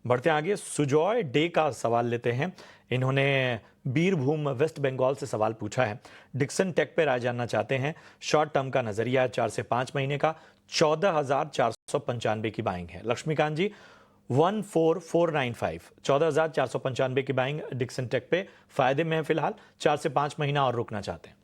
बढ़ते आगे, सुजॉय डे का सवाल लेते हैं। इन्होंने बीरभूम वेस्ट बंगाल से सवाल पूछा है। डिक्सन टेक पे राय जानना चाहते हैं। शॉर्ट टर्म का नजरिया है 4 से 5 महीने का। 14,495 की बाइंग है। लक्ष्मीकांत जी, 14495, 14,495 की बाइंग डिक्सन टेक पे फायदे में है फिलहाल। 4 से 5 महीना और रुकना चाहते हैं।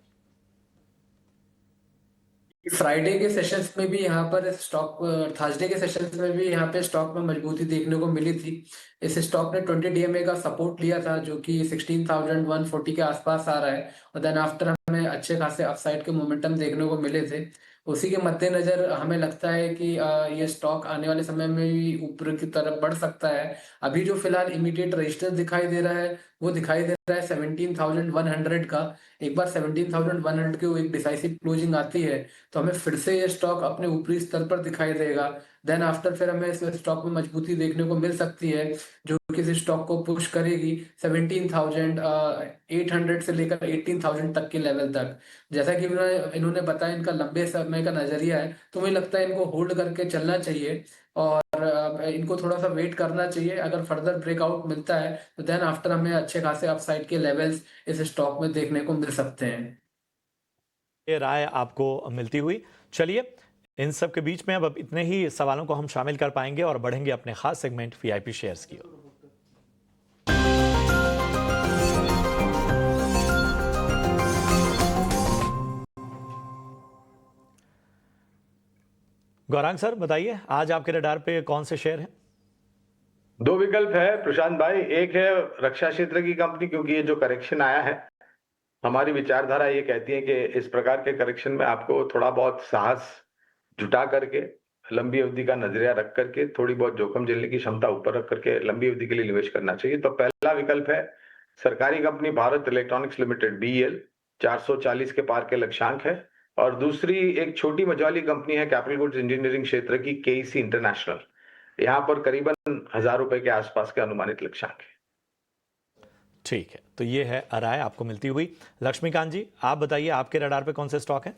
फ्राइडे के सेशंस में भी यहाँ पर स्टॉक, थर्सडे के सेशंस में भी यहाँ पे स्टॉक में मजबूती देखने को मिली थी। इस स्टॉक ने 20 डीएमए का सपोर्ट लिया था जो कि 16,140 के आसपास आ रहा है, और देन आफ्टर हमें अच्छे खासे अपसाइड के मोमेंटम देखने को मिले थे। उसी के मद्देनजर हमें लगता है कि ये स्टॉक आने वाले समय में भी ऊपर की तरफ बढ़ सकता है। अभी जो फिलहाल इमीडिएट रजिस्टर दिखाई दे रहा है वो दिखाई दे रहा है 17,100 का। एक बार 17,100 की वो एक डिसाइसिव क्लोजिंग आती है तो हमें फिर से ये स्टॉक अपने ऊपरी स्तर पर दिखाई देगा। देन आफ्टर फिर हमें इस स्टॉक में मजबूती देखने को मिल सकती है जो किसी स्टॉक को पुश करेगी 17,800 से लेकर 18,000 तक के लेवल तक। जैसा कि इन्होंने बताया इनका लंबे समय का नजरिया है, तो मुझे लगता है इनको होल्ड करके चलना चाहिए और इनको थोड़ा सा वेट करना चाहिए। अगर फर्दर ब्रेकआउट मिलता है तो देन आफ्टर हमें अच्छे खासे अपसाइड के लेवल्स इस स्टॉक में देखने को मिल सकते हैं। ये राय आपको मिलती हुई। चलिए, इन सब के बीच में अब इतने ही सवालों को हम शामिल कर पाएंगे और बढ़ेंगे अपने खास सेगमेंट वीआईपी शेयर्स की ओर। गौरांग सर, बताइए आज आपके रडार पे कौन से शेयर हैं? दो विकल्प है प्रशांत भाई। एक है रक्षा क्षेत्र की कंपनी, क्योंकि ये जो करेक्शन आया है, हमारी विचारधारा ये कहती है कि इस प्रकार के करेक्शन में आपको थोड़ा बहुत साहस जुटा करके, लंबी अवधि का नजरिया रख करके, थोड़ी बहुत जोखिम झेलने की क्षमता ऊपर रख करके लंबी अवधि के लिए निवेश करना चाहिए। तो पहला विकल्प है सरकारी company Bharat electronics limited, BEL. 440 के पार के लक्ष्यांक है। और दूसरी एक छोटी मझोली कंपनी है कैपिटल गुड्स इंजीनियरिंग क्षेत्र की, केईसी इंटरनेशनल। यहाँ पर करीबन 1,000 रुपए के आसपास के अनुमानित लक्ष्यांक है। ठीक है, तो ये है राय आपको मिलती हुई। लक्ष्मीकांत जी, आप बताइए आपके रडार पे कौन से स्टॉक हैं?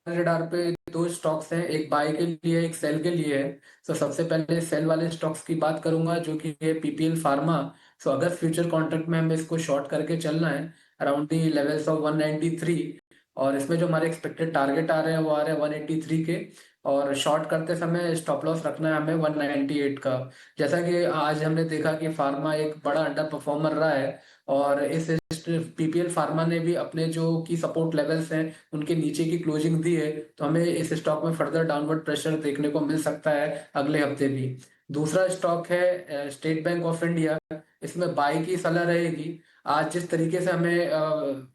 रडार पे दो स्टॉक्स हैं, एक बाय के लिए एक सेल के लिए है। तो सबसे पहले सेल वाले स्टॉक्स की बात करूंगा जो कि है पीपीएल फार्मा। सो अगर फ्यूचर कॉन्ट्रैक्ट में हमें इसको शॉर्ट करके चलना है अराउंड दी लेवल्स ऑफ 193, और इसमें जो हमारे एक्सपेक्टेड टारगेट आ रहे हैं वो आ रहे हैं 183 के, और शॉर्ट करते समय स्टॉप लॉस रखना है हमें 198 का। जैसा कि आज हमने देखा कि फार्मा एक बड़ा अंडर परफॉर्मर रहा है, और इस पीपीएल फार्मा ने भी अपने जो की सपोर्ट लेवल्स हैं उनके नीचे की क्लोजिंग दी है, तो हमें इस स्टॉक में फर्दर डाउनवर्ड प्रेशर देखने को मिल सकता है अगले हफ्ते भी। दूसरा स्टॉक है स्टेट बैंक ऑफ इंडिया। इसमें बाई की सलाह रहेगी। आज जिस तरीके से हमें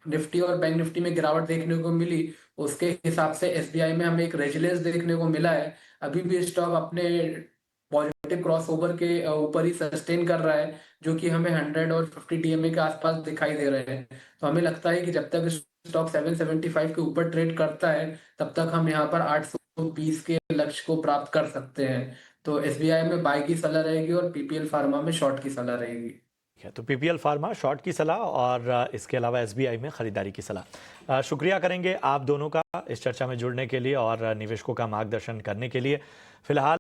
निफ्टी और बैंक निफ्टी में गिरावट देखने को मिली उसके हिसाब से एसबीआई में हमें एक रेजिलेंस देखने को मिला है। अभी भी स्टॉक अपने पॉजिटिव क्रॉसओवर के ऊपर ही सस्टेन कर रहा है जो कि हमें 100 और 50 डीएमए के आसपास दिखाई दे रहे हैं। तो हमें लगता है कि जब तक स्टॉक 775 के ऊपर ट्रेड करता है तब तक हम यहाँ पर 820 के लक्ष्य को प्राप्त कर सकते हैं। तो एसबीआई में बाय की सलाह रहेगी और पीपीएल फार्मा में शॉर्ट की सलाह रहेगी। तो पीपीएल फार्मा शॉर्ट की सलाह और इसके अलावा एसबीआई में खरीदारी की सलाह। शुक्रिया करेंगे आप दोनों का इस चर्चा में जुड़ने के लिए और निवेशकों का मार्गदर्शन करने के लिए। फिलहाल